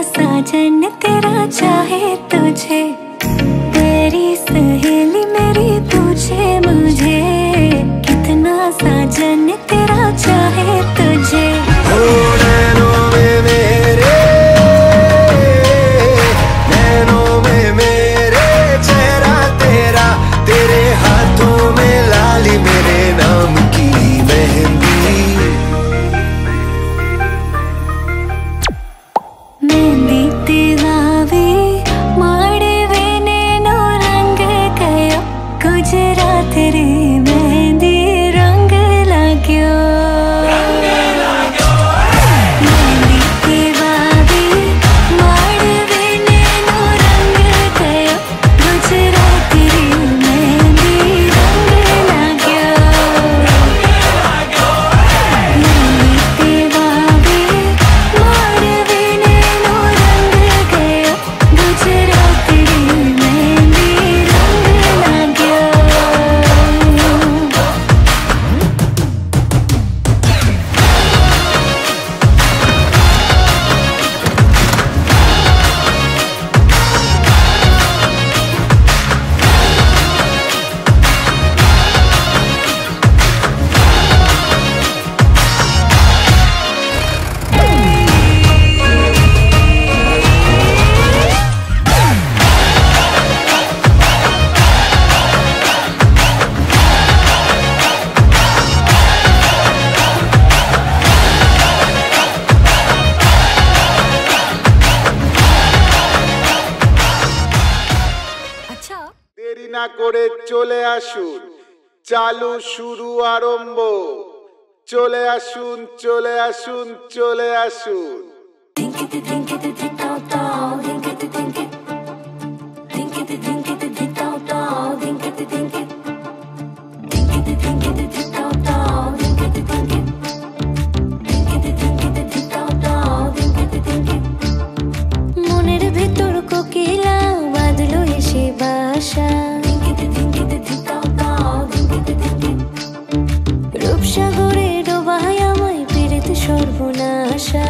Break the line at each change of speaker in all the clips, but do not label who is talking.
साजन तेरा चाहे तुझे, तेरी सहेली मेरी पूछे मुझे, कितना साजन तेरा चाहे तुझे। नैनों में मेरे, नैनों में मेरे चेहरा तेरा, तेरे हाथों में लाली मेरे नाम की मेहंदी। मेहंदी तेरावे माड़वे नैनो रंग गयो, गुजरात रे मेहंदी रंग लाग्यो। मेहंदी तेरावे माड़वे नैनो रंग गयो, गुजरात रे मेहंदी रंग लाग्यो। मेहंदी तेरावे माड़वे नैनो रंग गयो, गुजरात रे मेहंदी रंग लाग्यो।
দেরি না করে চলে আসুন, চালু শুরু আরম্ভ। চলে আসুন, চলে আসুন, চলে আসুন।
মনের ভেতর কোকিলা বাঁধলো এসে বাসা, রূপসাগরে ডোবায় আমায় পীড়িত সর্বনাশা।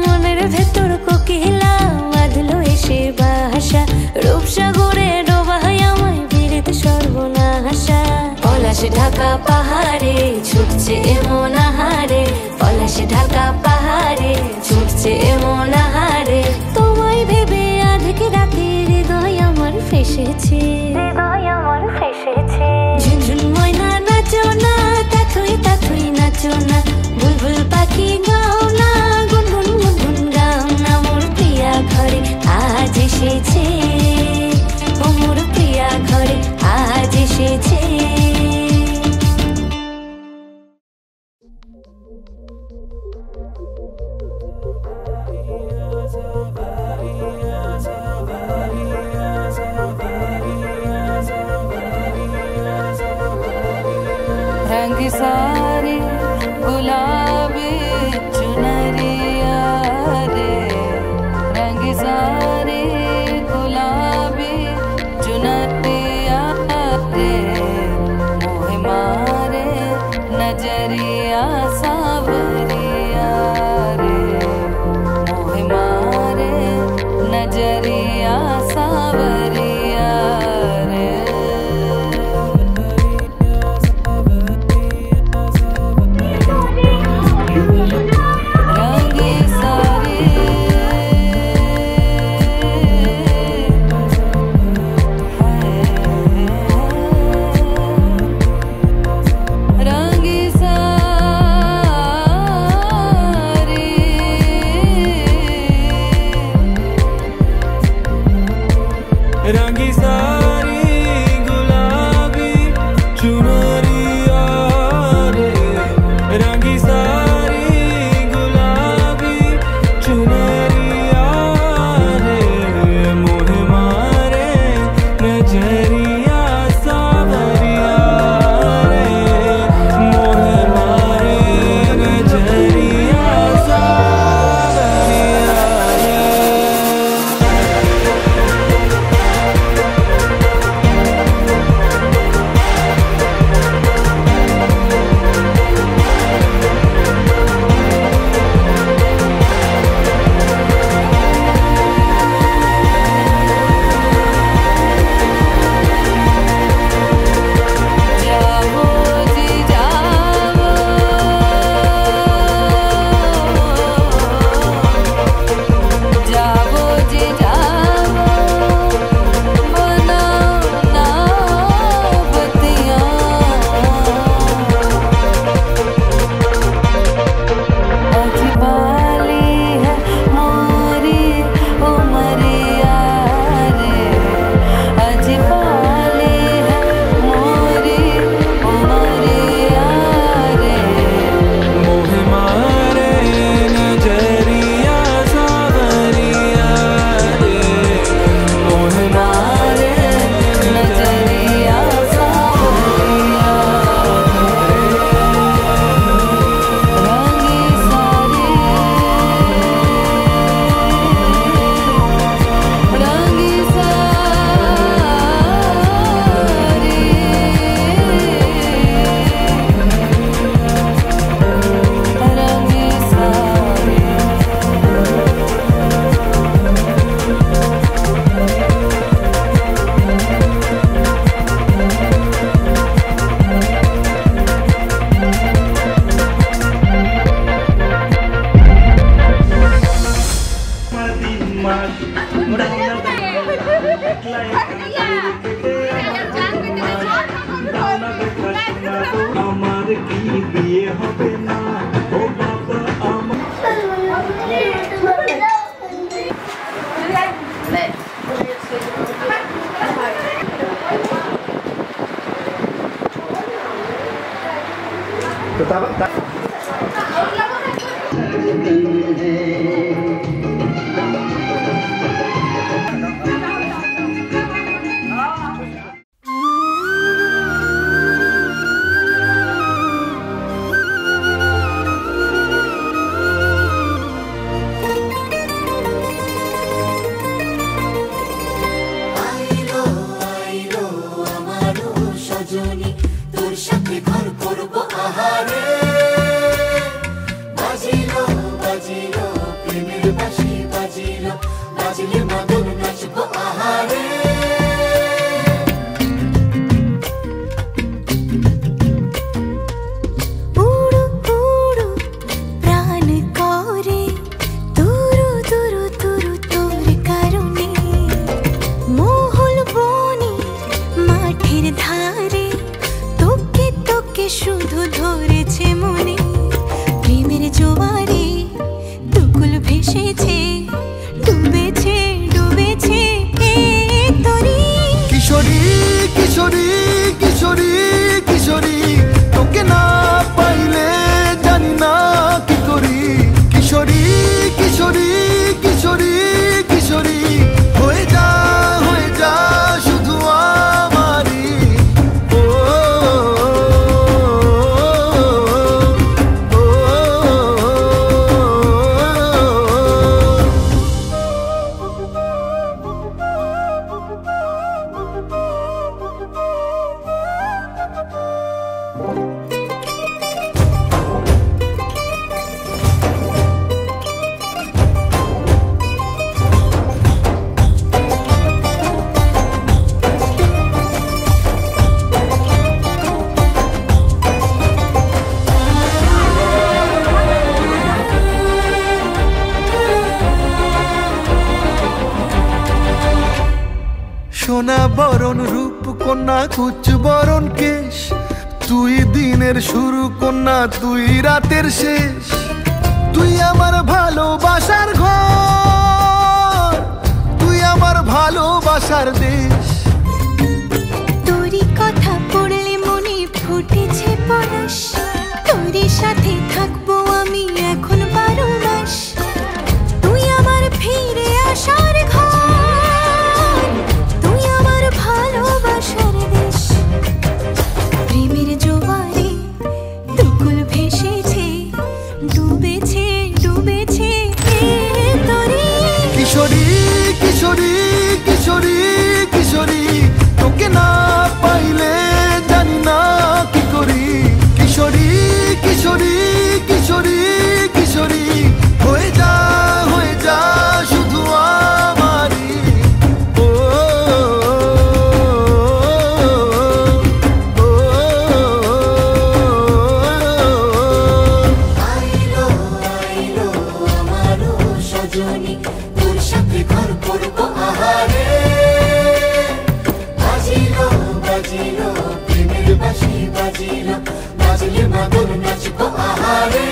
মনের ভেতর কোকিলা বাঁধলো এসে বাসা, রূপসাগরে ডোবায় আমায় পীড়িত সর্বনাশা। পলাশ ঢাকা পাহাড়ে ছুটছে এমন আহারে, পলাশ ঢাকা পাহাড়ে ছুটছে এমন আহারে। তোমায় ভেবে আধেক রাতে হৃদয় আমার ফেসেছে, হৃদয় আমার ফেসেছে। ঝুনঝুন ময়না নাচো না, তাথুই তাথুই নাচো না, বুলবুল পাখি গাও না, গুনগুন গুনগুন গাও না। মোর প্রিয়া ঘরে আজ এসেছে, ও মোর প্রিয়া ঘরে আজ এসেছে।
रंग सारे गुलाबी चुनरिया रे, रंग सारे गुलाबी चुनरिया रे, मोह मारे नजरिया सावरिया रे, मोह मारे नजरिया सावरिया रे।
नजरिया सावरिया रे मोहे मारे नजरिया सावरिया रे।
সোনা বরণ রূপ কন্যা কুচ বরণ কেশ, তুই দিনের শুরু কন্যা তুই রাতের শেষ। তুই আমার ভালোবাসার ঘর, তুই আমার ভালোবাসার দেশ।
তোরই কথা পড়লে মনে ফুটেছে পরশ, তোরই সাথে থাকবো আমি এখন 12 মাস। তুই আমার ফিরে আসার ঘর, তুই আমার ভালো
জিরো বাজলে মাদল নাচবো আহারে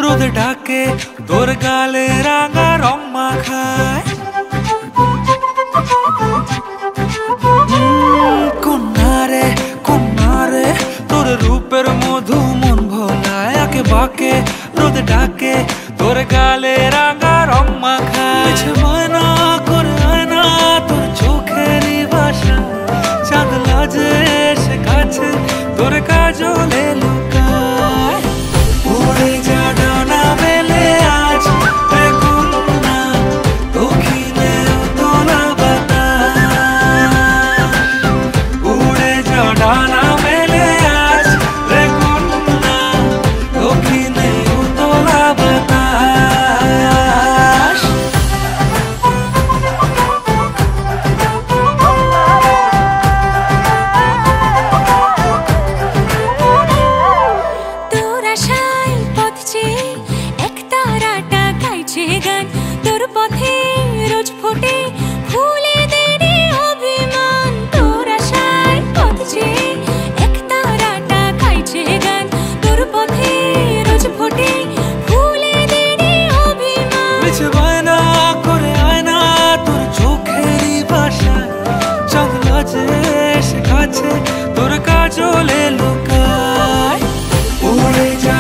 রোদ ডাকে তোর গালে রাঙা রং মাখায় কন্যারে তোর রূপের মধু মন ভোলায় আকে বাকে রোদ ডাকে তোর গালে রাঙা রং মাখায় ময়না করে আয়না তোর চোখেরই ভাষা চাঁদ লাজে এসে কাছে তোর কাজলে লুকায় উড়ে যা ডানা মেলে আজ রে কন্যা দক্ষিণে উতলা বাতাস উড়ে যা ডানা মেলে আজ রে কন্যা দক্ষিণে উতলা বাতাস
তোর আশায় পথ চেয়ে এক তারাটা গাইছে গান তোর পথে রোজ ফোটে ফুলেদের অভিমান তোর আশায় পথ চেয়ে এক তারাটা গাইছে গান তোর পথে রোজ ফোটে ফুলেদের অভিমান
মিছে বায়না করে আয়না তোর চোখেরই ভাষা চাঁদ লাজে এসে কাছে তোর কাজলে লুকায় উড়ে যা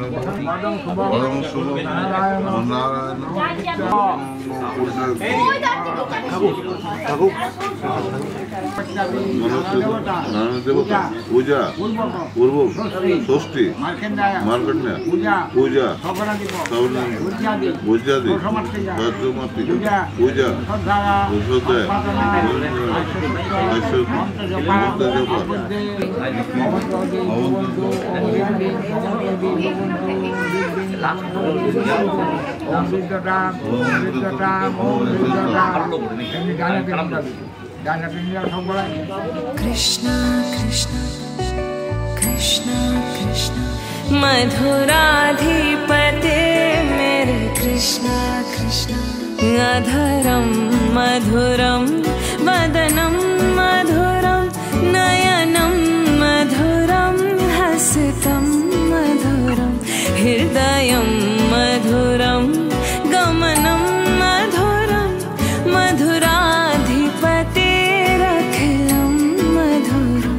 পরম শুভ নারায়ণ নারায়ণ দেবতা পূজা পূর্ব ষষ্ঠী মার্কন্ডা পূজা বুঝাদি ভদ্রমাতি পূজা
कृष्ण कृष्ण कृष्ण कृष्ण मधुराधिपते मेरे कृष्ण कृष्ण अधरम मधुरम वदनम मधुरम नयनम मधुरम हसितम मधुरम हृदयम मधुरम गमनम मधुरम मधुराधिपतेरखिलं मधुरम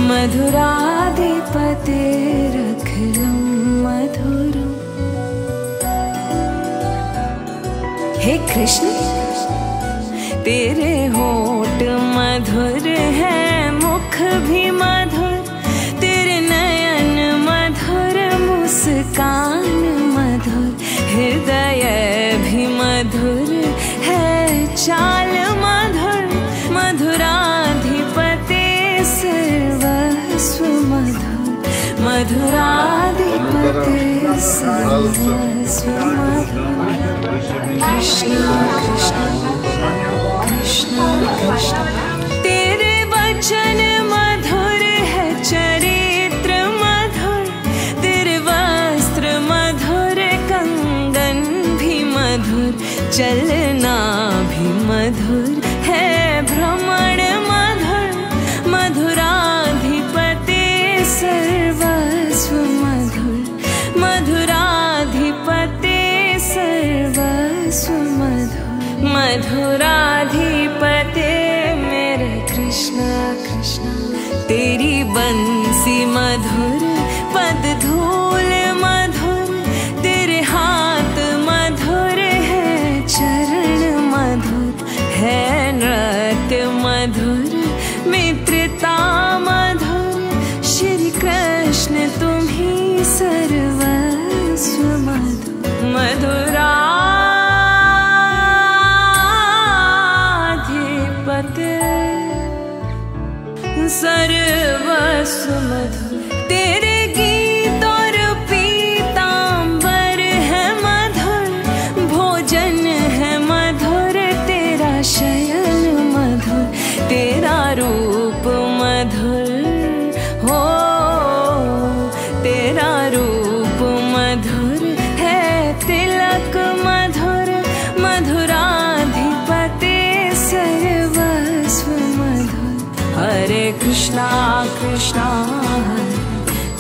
मधुराधिपतेरखिलं मधुरम। हे कृष्ण तेरे होठ मधुर है मुख भी मधुर तेरे नयन मधुर मुस्कान मधुर हृदय भी मधुर है चाल मधुर मधुराधिपते सर्वस्व मधुर मधुराधिपते सर्वस्व मधुर। कृष्ण कृष्ण कृष्ण कृष्ण तेरे वचन मधुर है चरित्र मधुर तेरे वस्त्र मधुर कंगन भी मधुर चलना भी मधुर है भ्रमण मधुर मधुराधिपते सर्वस्व मधुर मधुराधिपते सर्वस्व मधुर मधुराधिपते मेरे कृष्ण कृष्ण तेरी बंसी मधुर पद धूल मधुर तेरे हाथ मधुर है चरण मधुर है नृत्य मधुर मित्रता मधुर श्री कृष्ण तुम ही सर्वस्व मधुर मधुराधिपते सर्वस्व मधुर तेरे गीत और पीतांबर है मधुर भोजन है मधुर तेरा शयन मधुर तेरा रूप मधुर हो तेरा रूप मधुर है तिलक मधुर मधुराधिपते सर्वस्व मधुर। हरे कृष्णा कृष्णा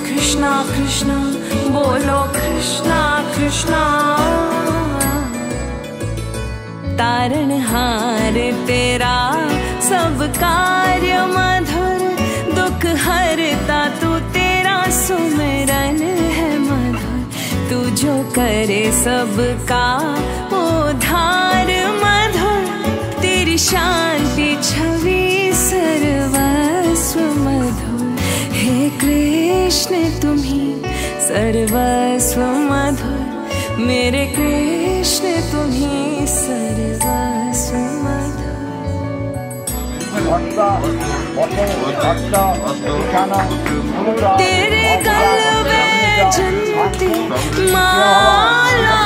कृष्णा कृष्णा बोलो कृष्णा कृष्णा तारणहार तेरा सब कार्य मधुर दुख हरता तू तेरा सुमिरन है मधुर तू जो करे सबका उद्धार मधुर तेरी शांति छवि सर्वस्व मधुर हे कृष्ण तुम्ही सर्वस्व मधुर मेरे कृष्ण तुम्ही सर्वस्व मधुर। तेरे गलबे जंती माला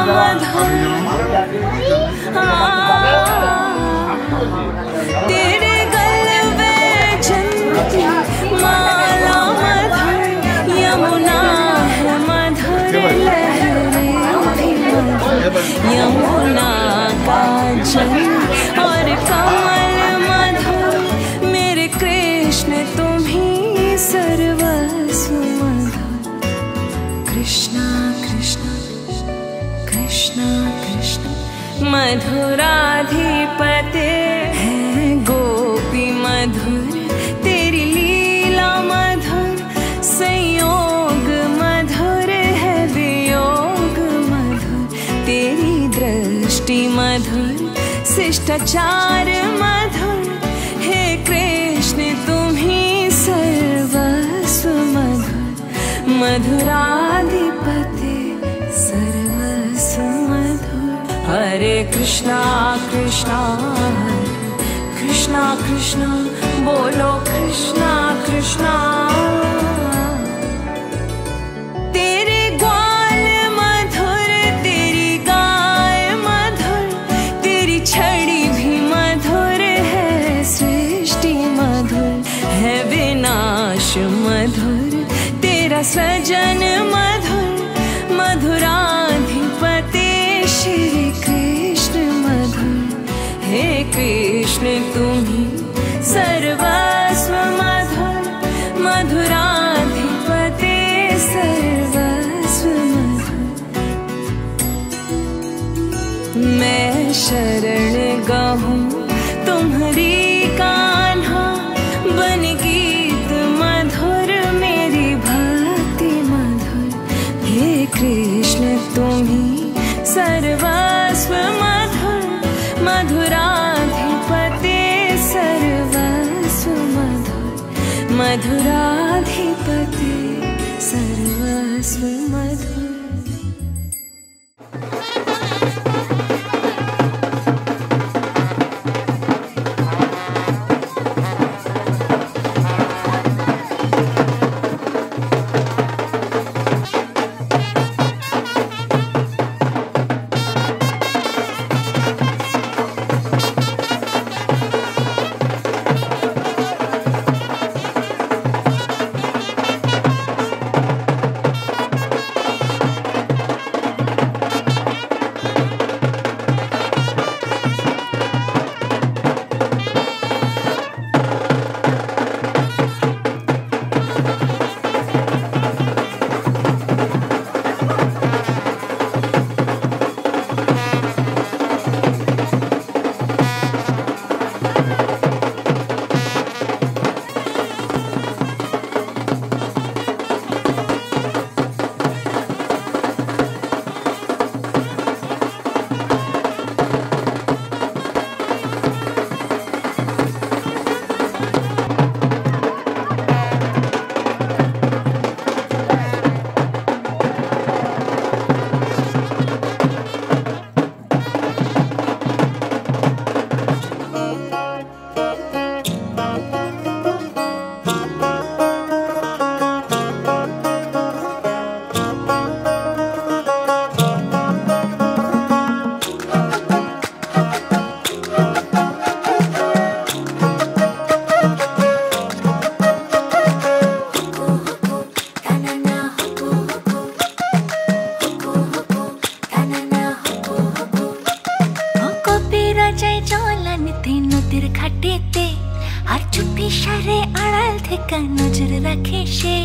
मधुर तेरे गलबे जंती माला मधुर यमुना है मधुर लहरें भी मधुर यमुना का जल और कमल मधुर मेरे कृष्ण तुम ही सर्वस्व मधुर। कृष्णा कृष्णा कृष्णा कृष्ण मधुराधिपते है गोपी मधुर तेरी लीला मधुर संयोग मधुर
शिष्टाचार मधुर, हे कृष्ण तुम्ही सर्वस्व मधुर, मधुराधिपते सर्वस्व मधुर। हरे कृष्णा कृष्णा हरे कृष्णा कृष्णा बोलो कृष्णा कृष्णा। तेरे ग्वाल मधुर, तेरी गाय मधुर, तेरी छड़ी भी मधुर है, सृष्टि मधुर है विनाश मधुर, तेरा सृजन मधुर, मधुराधिपते श्री कृष्ण मधुर, हे कृष्ण तुम्ही सर्वस्व मधुर, मधुराधिपते सर्वस्व मधुर। मैं शरण गहूँ तुम्हारी कान्हा, बन गीत मधुर मेरी भक्ति मधुर, हे कृष्ण तुम्ही सर्वस्व मधुर, मधुराधिपते सर्वस्व मधुर, मधुराधिपते सर्वस्व मधुर। नजर रखे शे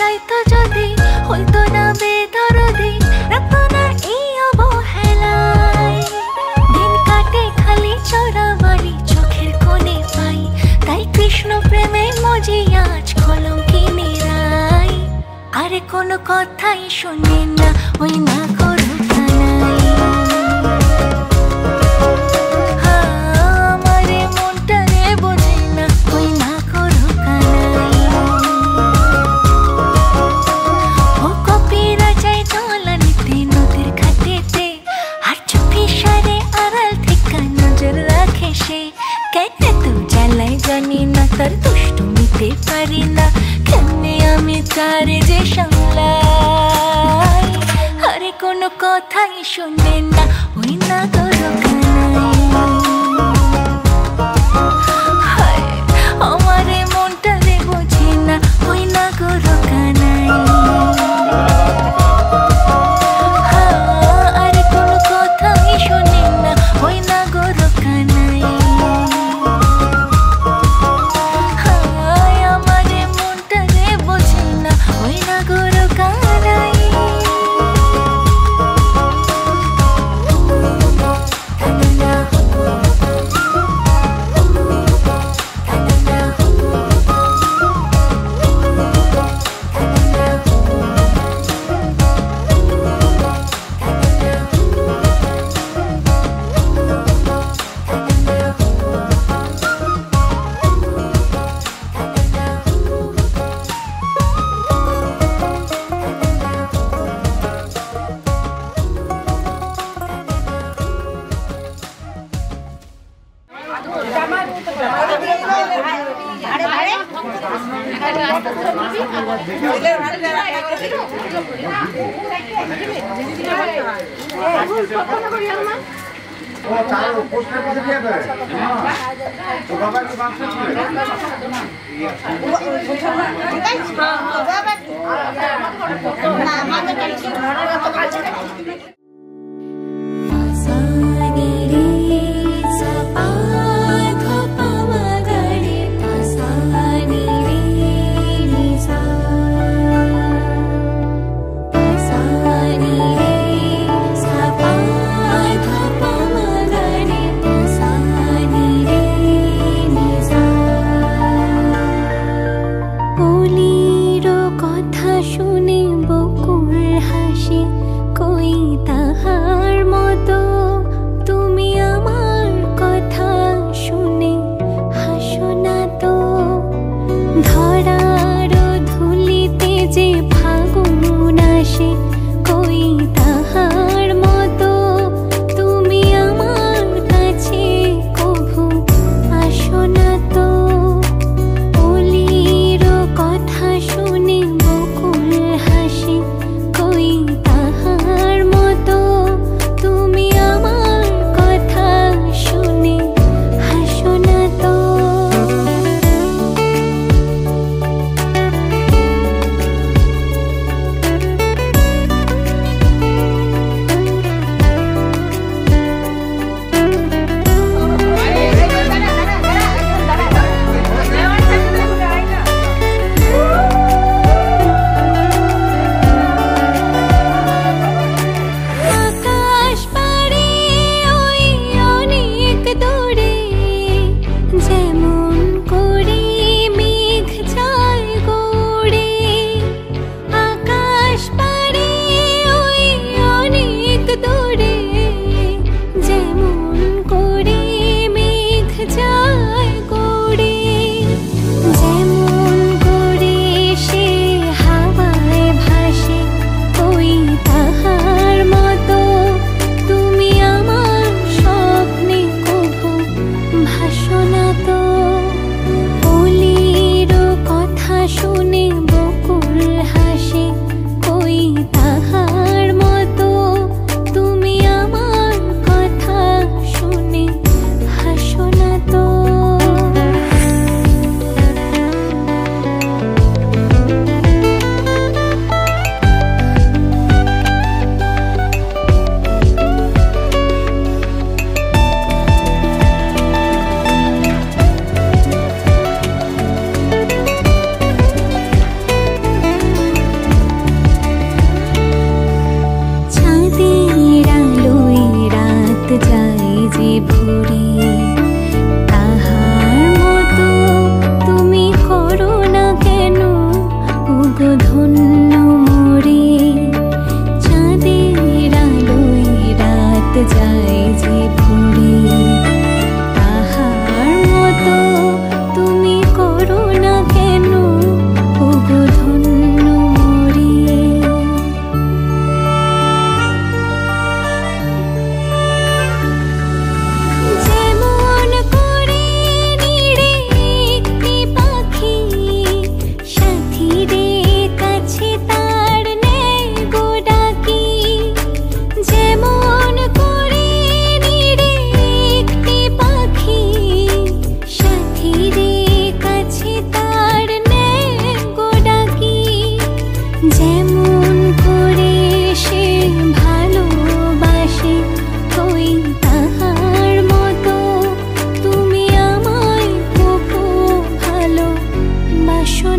যাইতো যদি হইতো না বেদরদি রাখতো না এই অবহেলায় দিন কাটে খালি চড়াবাড়ি চোখের কোণে পাই তাই কৃষ্ণ প্রেমে মজি আজ কলঙ্কিনী রাই আরে কোনো কথাই শুনে না ওই না করো কানাই আমারে মনটারে বোঝে না ওই না করো কানাই ও কপিরা যায় দোলানিতে নদীর ঘাটেতে আর চোখে সারে আড়াল থেকে নজর রাখে সে কেন তো জ্বালাই জানি না তার দুষ্টুমিতে পারি না কেমনে আমি তারে যে সামলাই আরে কোনো কথাই শুনে না ওই না করো কানাই হায় আমারে মনটারে বোঝে না ওই না করো কানাই আরে কোনো কথাই শুনে না ওই না করো কানাই আমারে মনটারে বোঝে না ওই না করো কানাই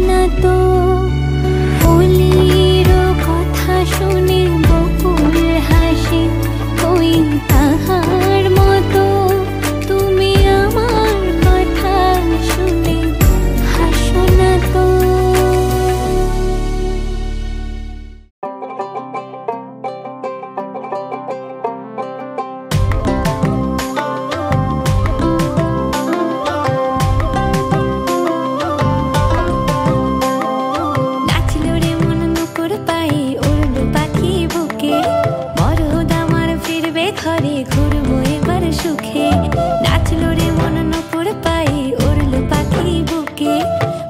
না তো অলির কথা শুনে বকুল হাসে, ওই তাহার মতো তুমি আমার কথা শুনে হাসো না তো। নাচলো রে মন নুপুর পায়ে, উড়লো পাখি বুকে, মরদ আমার ফিরবে ঘরে, ঘুরবো এবার সুখে। নাচলো রে মন নুপুর পায়ে, উড়লো পাখি বুকে,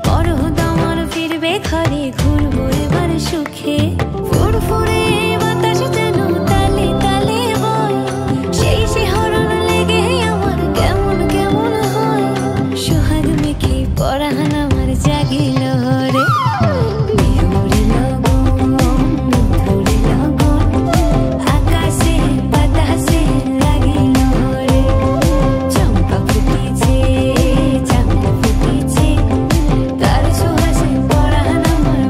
মরদ আমার ফিরবে ঘরে, ঘুরবো এবার সুখে। ফুরফুরে বাতাস যেন তালে তালে বয়, সেই শিহরণ লেগে আমার কেমন কেমন হয়। সোহাগ মেখে পরাণ আমার জাগিল রে, বিহুরে লগন ধরে লগন, আকাশে বাতাসে লাগিল রে। চম্পা ফুটিছে, চাঁদ ফুটিছে, তার সুহাসে পরাণ আমার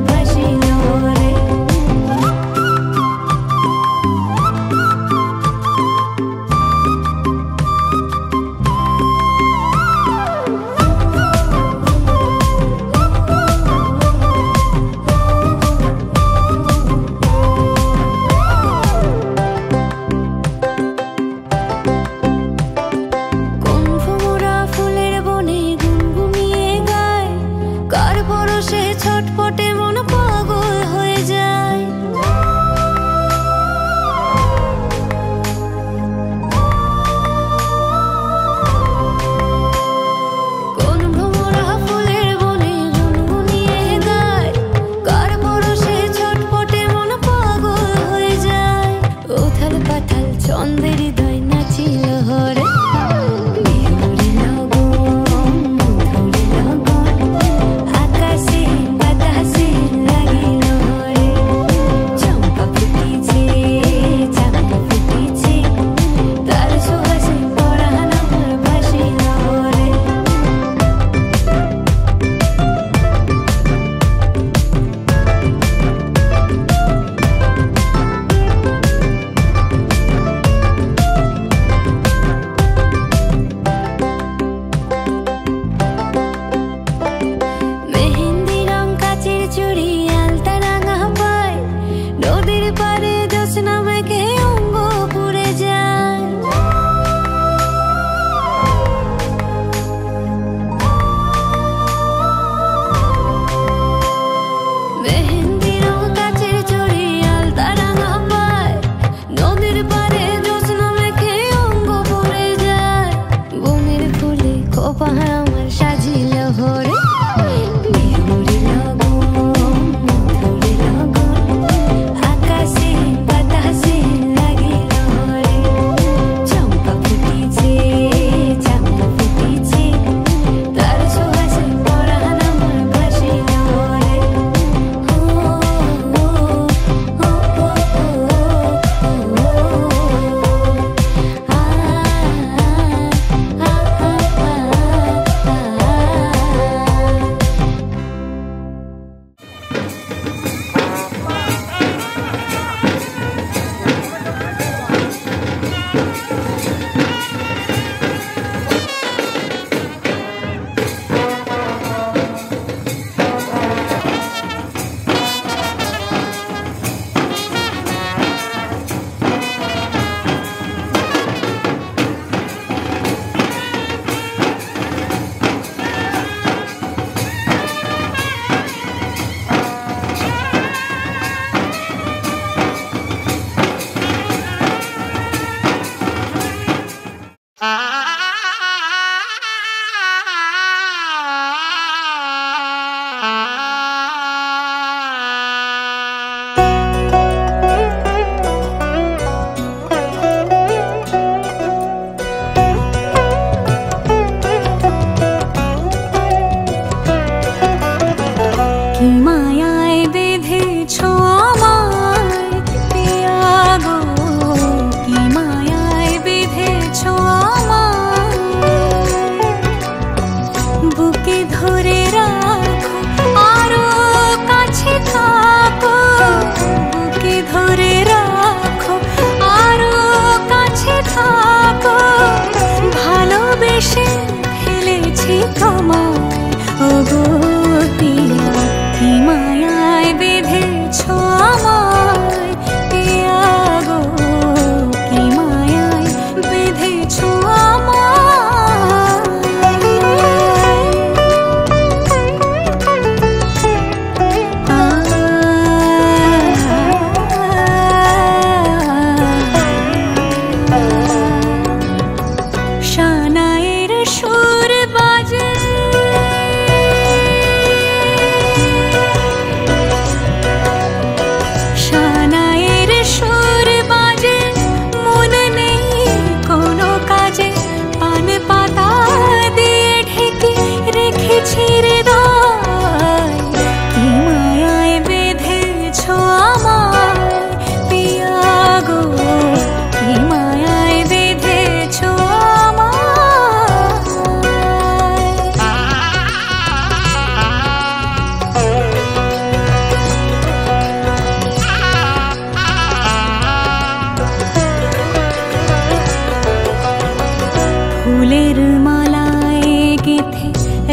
ফুলের মালায় গেঁথে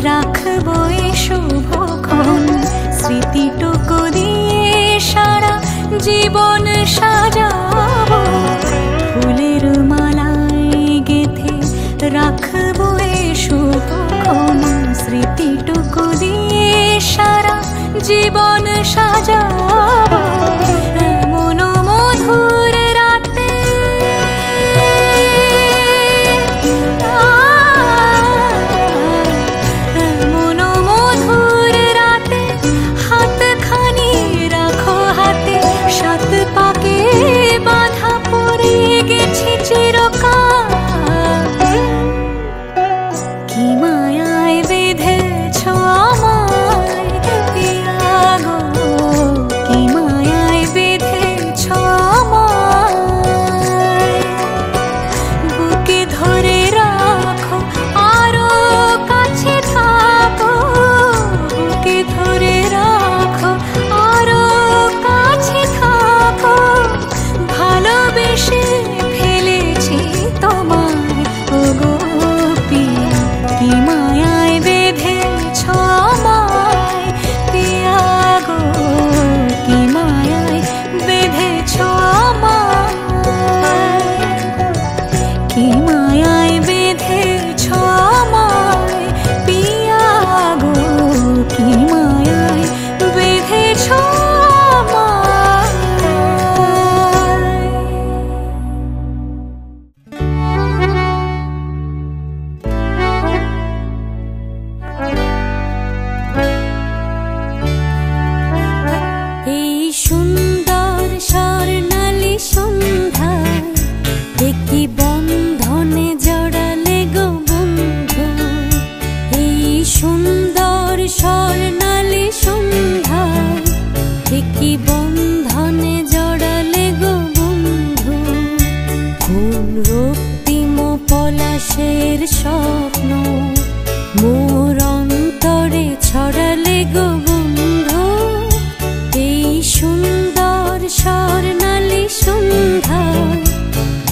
রাখবো এই শুভক্ষণ, স্মৃতিটুকু দিয়ে সারা জীবন সাজাবো। ফুলের মালায় গেঁথে রাখবো এই শুভক্ষণ, স্মৃতিটুকু দিয়ে সারা জীবন সাজাবো। এমন মধুর রাতে এমন মধুর রাতে হাতখানি রাখো হাতে, সাত পাকে বাঁধা পড়ে গেছি চিরকাল। কি মায়ায় বেঁধেছ আমায় পিয়া গো, কি মায়ায় বেঁধেছ আমায়। বুকে ধরে রাখো আরো কাছে থাকো, বুকে ধরে রাখো আরো কাছে থাকো। ভালোবেসে ফেলেছি তোমায় ওগো পিয়া, কি মায়ায় বেঁধেছ আমায় পিয়া গো, কি মায়ায় বেঁধেছ আমায়, কি মায়ায় বেঁধেছ আমায় পিয়া গো, কি মায়ায় বেঁধেছ আমায়। এই সুন্দর স্বর্ণালী সন্ধ্যায় একই বন্ধনে জড়ালে গো বন্ধু। এই সুন্দর স্বর্ণালী সন্ধ্যায় একই বন্ধনে জড়ালে গো বন্ধু। কোন রক্তিম পলাশের স্বপ্ন মোর অন্তরে ছড়ালে গো বন্ধু। এই সুন্দর স্বর্ণালী সন্ধ্যায়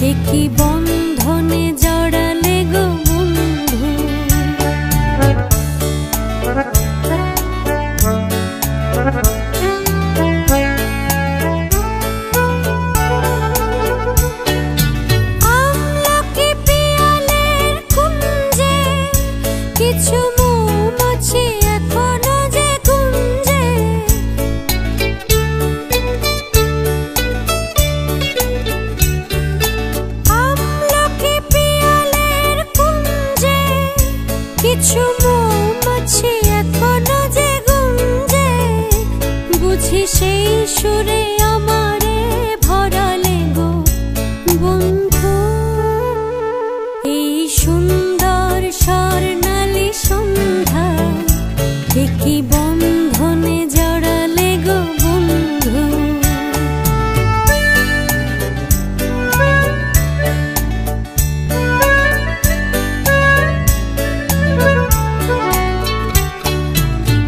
একই বন্ধনে জড়ালে গো বন্ধু। আমলকি পিয়ালের কুঞ্জে কিছু মৌমাছি এখনো যে গুঞ্জে। আমলকি পিয়ালের কুঞ্জে কিছু মৌমাছি এখনো যে গুঞ্জে। বুঝি সেই সুরে আমারে ভরালে গো বন্ধু। এই সুন্দর স্বর্ণালী সন্ধ্যায় একই বন্ধনে জড়ালে গো বন্ধু।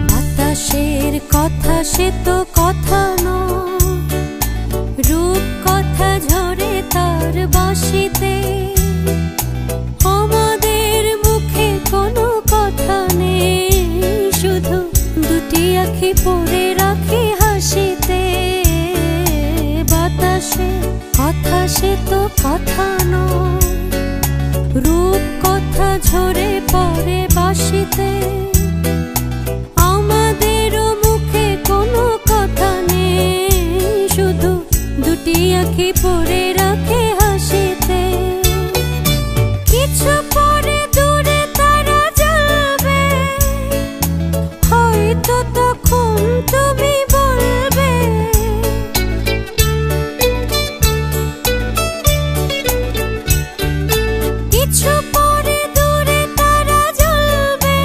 বাতাসের কথা সে তো কথা নয়, রূপ কথা ঝরে তার বাঁশিতে। আমাদের মুখে কোনো কথা নেই, শুধু দুটি আঁখি পড়ে রাখি হাসিতে। বাতাসের কথা সে তো কথা নয়, রূপ কথা ঝরে পড়ে বাঁশিতে। আমাদেরও মুখে কোনো কথা নেই, শুধু দুটি আঁখি পড়ে রাখে হাসিতে। কিছু পরে দূরে তারা জ্বলবে, হয়তো তখন তুমি বলবে কিছু পরে দূরে তারা জ্বলবে,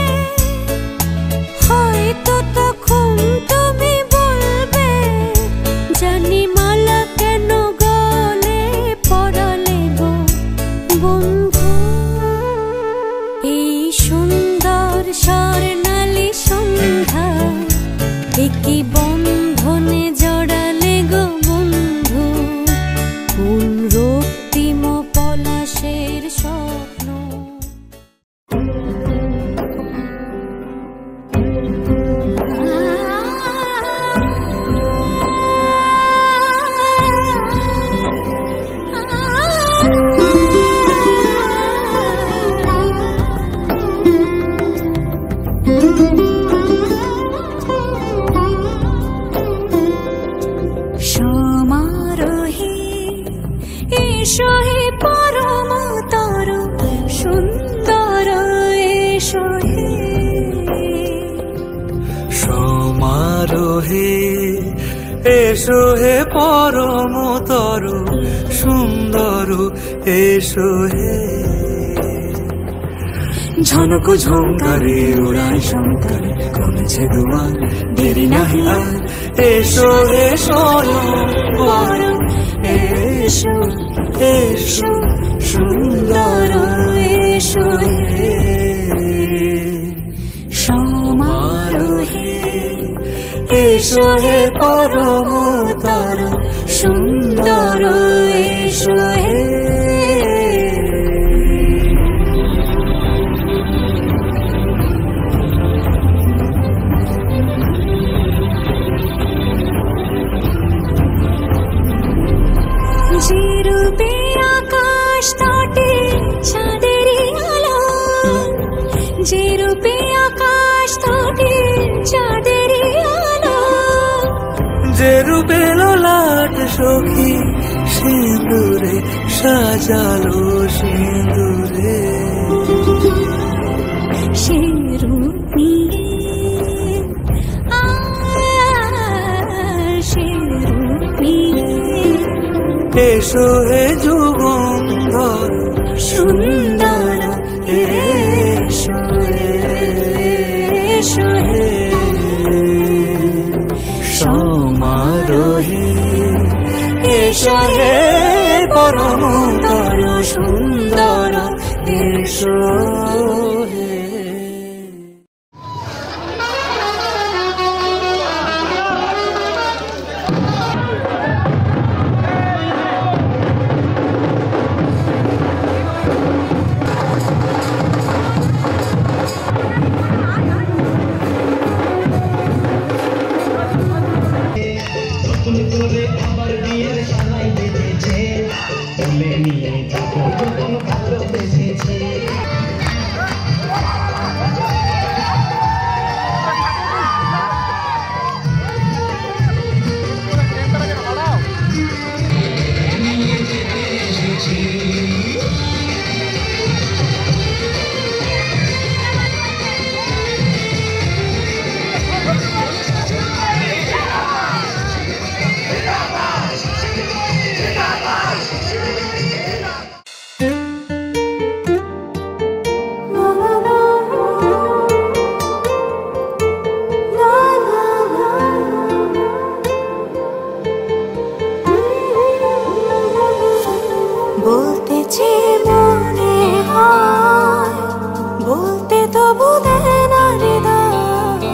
হয়তো তখন তুমি বলবে জানি মালা কেন গলে পড়ালে গো বন্ধু। এই সুন্দর স্বর্ণালী সন্ধ্যায় একই বন্ধনে জড়ালে গো বন্ধু। কোন রক্তিম পলাশের স্বপ্ন
এসো হে পরমতর সুন্দর এসো হে
সমারোহে এসো হে পরমতর সুন্দর এসো হে ঝনক ঝঙ্কারে ওড়ায় শঙ্কারে কমেছে দুয়ার দেরি নাহি আর এসো হে স্বয়ংবর এসো এসো সুন্দর এসো হে সমারোহে এসো হে পরমতর সুন্দর এসো হে
যে রূপে আকাশ তটে চাঁদেরই আলো যে রূপে আকাশ তটে চাঁদেরই আলো
যে রূপে ললাট সখী সিঁদুরে সাজালো সিঁদুরে
সে রূপ নিয়ে সে রূপ নিয়ে
এসো হে যুগন্ধর
সুন্দর এসো এসো হে
সমারোহে এসো হে পরমতর সুন্দর এসো হে
বলতেছে মনে হয় বলতে তবু দেয় না হৃদয়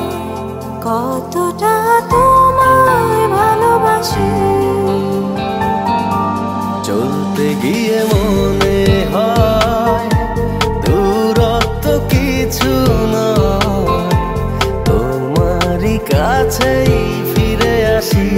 কতটা তোমায় ভালোবাসি
চলতে গিয়ে মনে হয় দূরত্ব কিছু নয় তোমারই কাছেই ফিরে আসি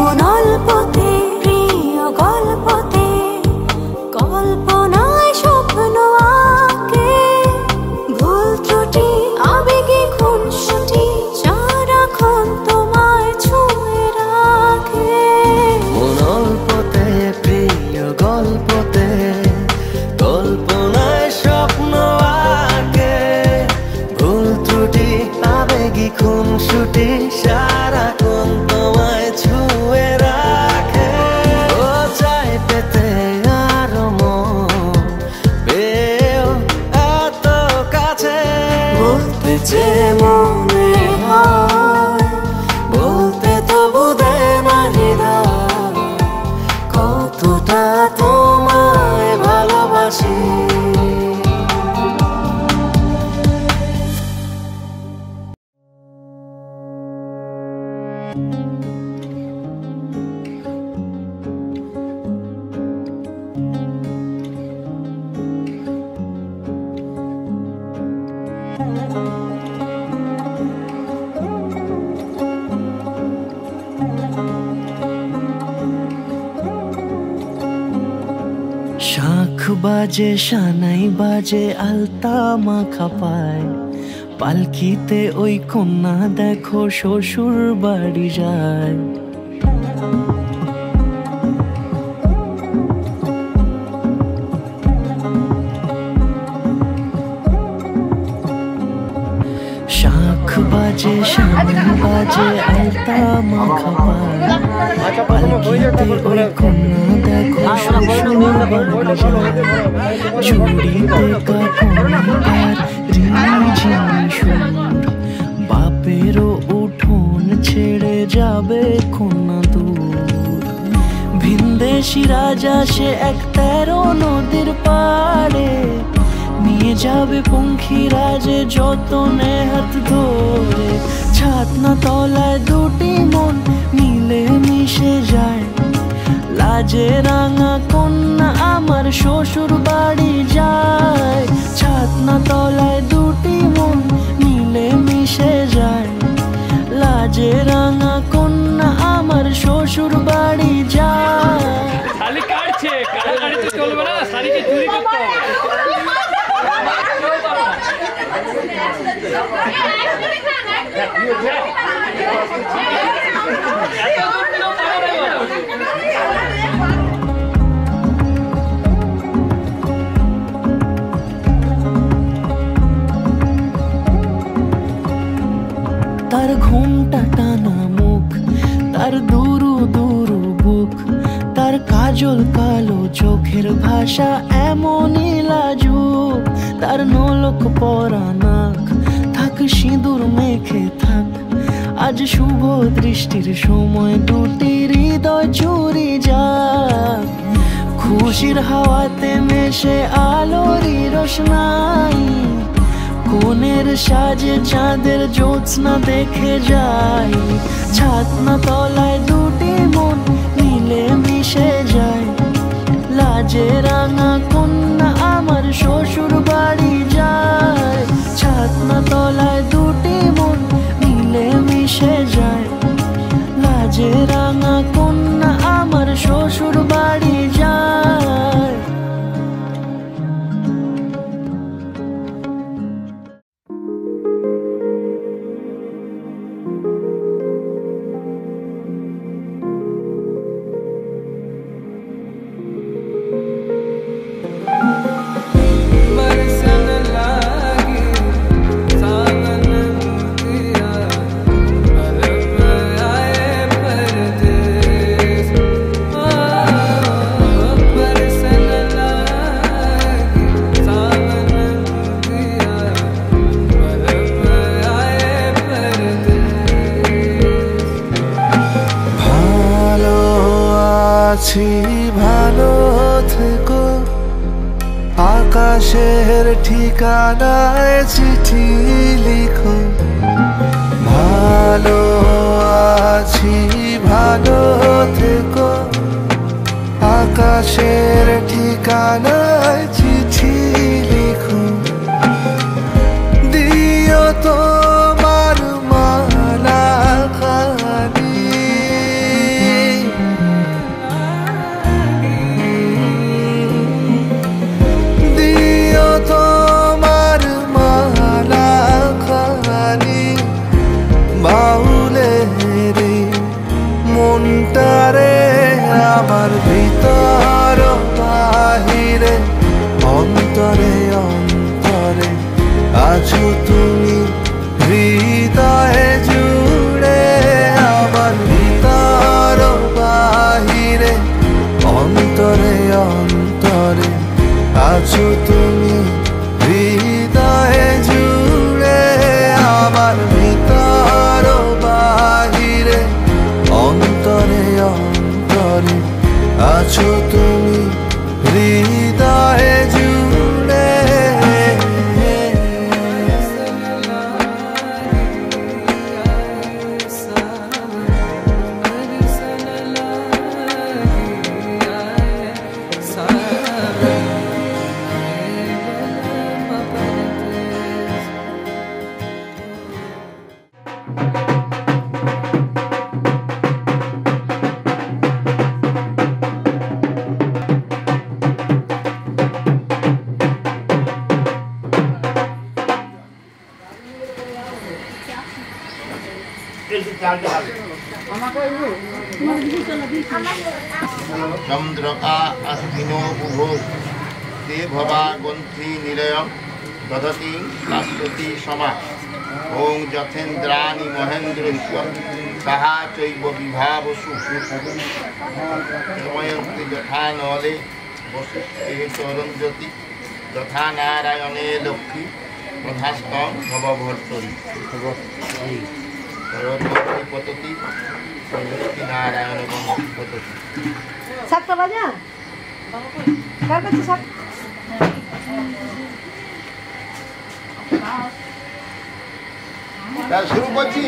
মন অল্পতে প্রিয় গল্পতে কল্পনায় স্বপ্ন আঁকে ভুল ত্রুটি আবেগে খুনসুটি সারাক্ষণ তোমায় ছুঁয়ে রাখে
মন অল্পতে প্রিয় গল্পতে কল্পনায় স্বপ্ন আঁকে ভুল ত্রুটি আবেগী খুনসুটি সারাক্ষণ তোমায় ছুঁয়ে রাখে ও চাই পেতে আরো মন পেও এত কাছে
বলতে যে মনে হয় বলতে তবু দেয় না হৃদয় কতটা তোমায় ভালোবাসি
শাঁখ বাজে সানাই বাজে আলতা মাখা পায় পালকিতে ওই কন্যা দেখো শ্বশুর বাড়ি যায় শাঁখ বাজে সানাই বাজে আলতা মাখা পায় পালকিতে ওই কন্যা দেখো শ্বশুর বাড়ি যায় চুড়িতে কাকনার রিমঝিম সুর বাপেরও উঠোন ছেড়ে যাবে কন্যা দূর ভিনদেশি রাজা সে এক 13 নদীর পাড়ে নিয়ে যাবে পঙ্খী রাজে যতনে হাত ধরে ছাতনা তলায় দুটি মন মিলে মিশে যায় লাজে রাঙা কন্যা আমার শ্বশুর বাড়ি যায় ছাতনা তলায় দুটি মন মিলে মিশে যায় লাজে রাঙা কন্যা আমার শ্বশুর বাড়ি যায়
শালি কাটছে কাটাকাটি তো চলবে না শালিকে চুরি করতে হবে
তার ঘুমটা টানা মুখ তার দুরু দুরু বুক তার কাজল কালো চোখের ভাষা এমনই লাজুক তার নোলক পরা নাক থাক সিঁদুর মেখে থাক আজ শুভ দৃষ্টির সময় দুটি হৃদয় চুরি যাক খুশির হাওয়াতে মেশে আলোরই রোশনাই কোণের সাজে চাঁদের জ্যোৎস্না দেখে যাই ছাতনা তলায় দুটি মন মিলে মিশে যায় লাজে রাঙা কন্যা আমার শ্বশুর বাড়ি যায় ছাতনা তলায় দুটি মন মিলে মিশে যায় লাজে রাঙা কন্যা আমার শ্বশুর বাড়ি যায়
ভালো থেকো আকাশের ঠিকানায় চিঠি লিখো ভালো আছি ভালো থেকো আকাশের ঠিকানায় চিঠি লিখো দিও তোমার মালা খানি আছো তুমি হৃদয়ে জুড়ে।
चंद्रका अस्मिनो बुभो ते भवा ग्रंथि निलयं दधति शाश्वती समा ओं जथेन्द्राणि महेन्द्रस्य सहा चैव विभावसु निर्मयन्ति यथा नले वसिष्ठे चरञ्जति यथा नारायणे लक्ष्मी तथास्तं भवभर्तरि सरस्वती पतति नारायण पतति।
শাক তো বাজা কার কাছে শাক
শুরু করছি।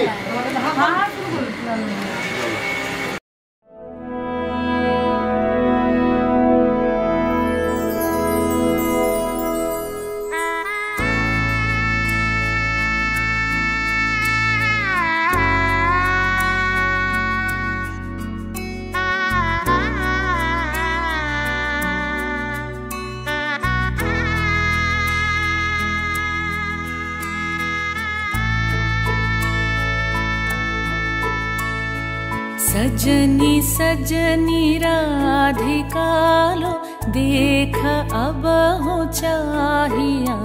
सजनी सजनी राधिकालो देख अब हो चाहिया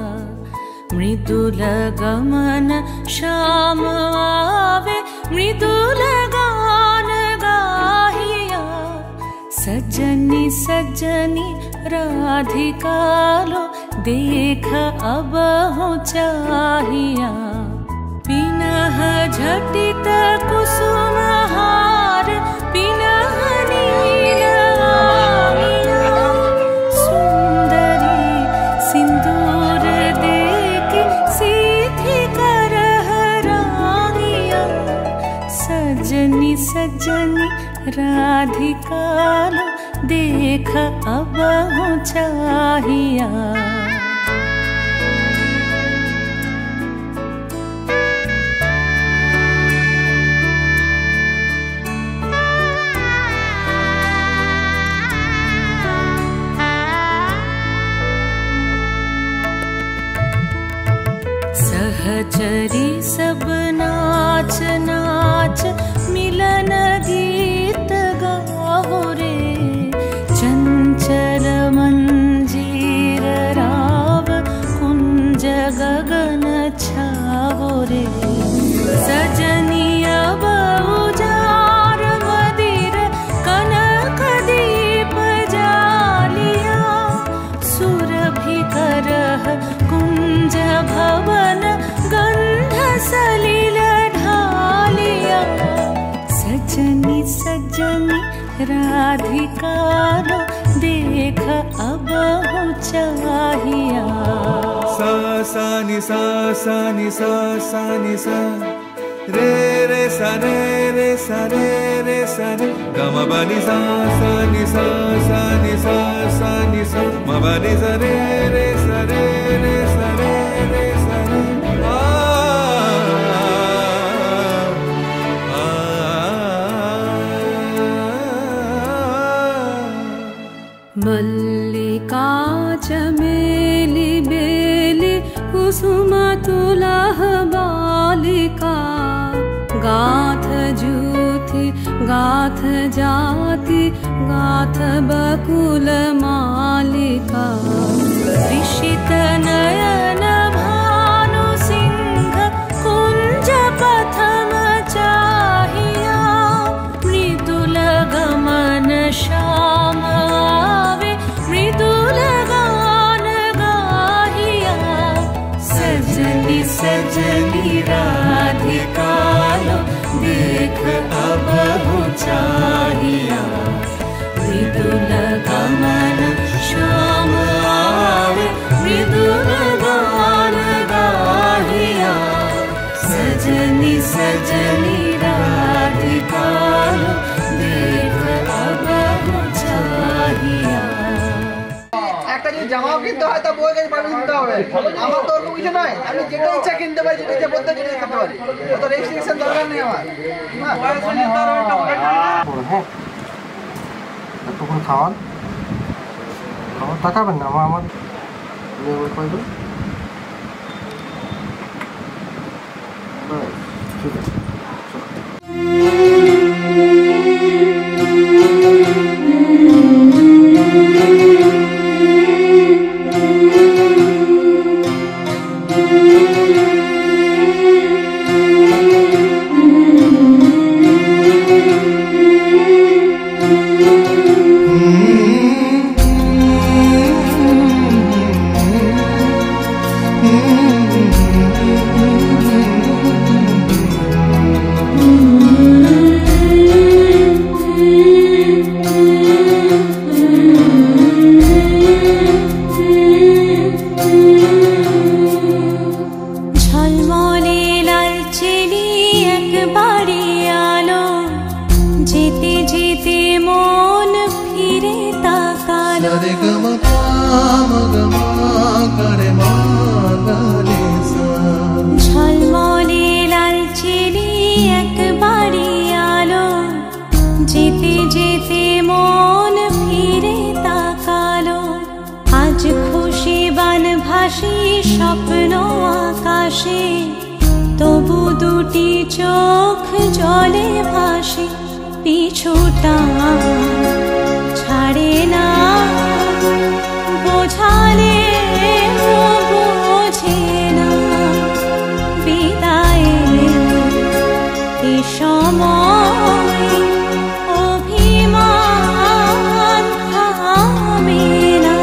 मृदुल गमन श्याम आवे मृदुल गान गाहिया। सजनी सजनी राधिकालो देख अब हो चाहिया पिनह झटित कुसुम हार पिनह नील आमिया सुंदरी सिंदूर देख सीधी करह रानिया। सजनी सजनी राधिकालो देख अब हो चाहिया। सहचरी सब नाच नाच मिलन गीत गाओ रे चंचल मंजीर राव कुंज गगन छाओ रे। सजनी अब उजार मदिर कनक दीप जालिया सुरभि करह कुंज भवन गंध सलिल ढालिया। सजनी सजनी राधिकालो देख अब हो चाहिया।
सा सा नि सा सा नि सा सा नि सा रे रे सा रे रे सा रे रे सा रे ग म ब नि सा सा नि सा सा नि सा सा नि सा म ब नि सा रे रे सा रे रे सा रे रे सा रे
मल्लिका चमेली बेली कुसुम तुलह बालिका गाथ जूथि गाथ जाति गाथ बकुल मालिका। ऋषित नयन भानु सिंह कुंज पथम चाहिया मृदुल गमन श्याम आवे मृदुल गान गाहिया। सजनी सजनी राधिकालो देख अब हो चाहिया मृदुल
কিনতে হয় তা বউয়ের কাছে পারমিশন দিতে হবে। আমার তো ওরকম কিছু নয়, আমি যেটা ইচ্ছা কিনতে পারি, যেটা ইচ্ছা প্রত্যেক জিনিস খেতে পারি, অত রেস্ট্রিকশন দরকার নেই আমার। হ্যাঁ এতক্ষণ খাওয়ান খাবার তাকাবেন না আমার কয়জন ঠিক আছে।
স্বপ্ন আকাশে তবু দুটি চোখ জলে ভাসে, পিছুটা ছাড়ে না বোঝালে বোঝে না বিদায়ে এ সময় অভিমান থামে না।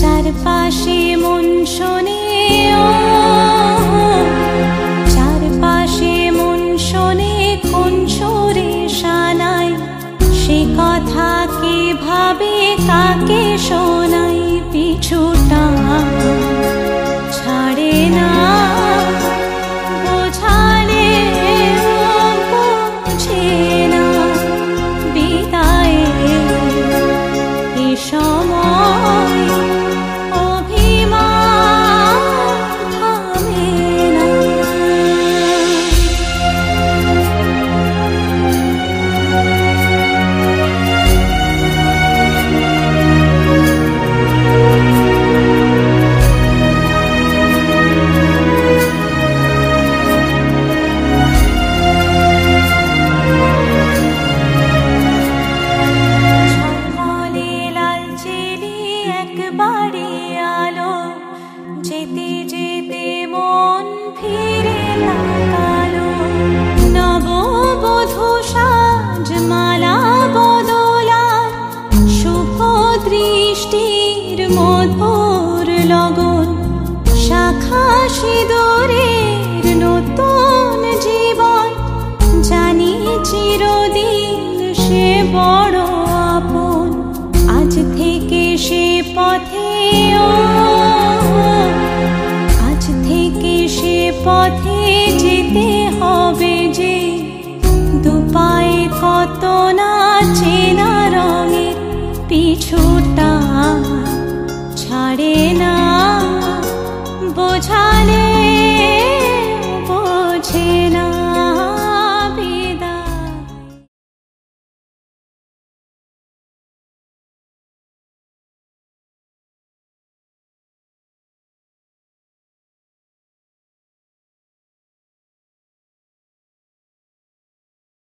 চারপাশে মন শোনে চারপাশে মন শোনে কোন সুরে শানাই, সে কথা কে ভাবে কাকে শোনাই, পিছুটা ছাড়ে না বোঝালে বোঝে না বিদায়ে এ সময় যেতে যেতে মন ফিরে তাকালো, নববধূ সাজ মালা বদলার শুভ দৃষ্টির মধুর লগন, শাখা সিঁদুরের নতুন জীবন, জানি চিরদিন সে বড় আপন, আজ থেকে সে পথে আজ থেকে সে পথে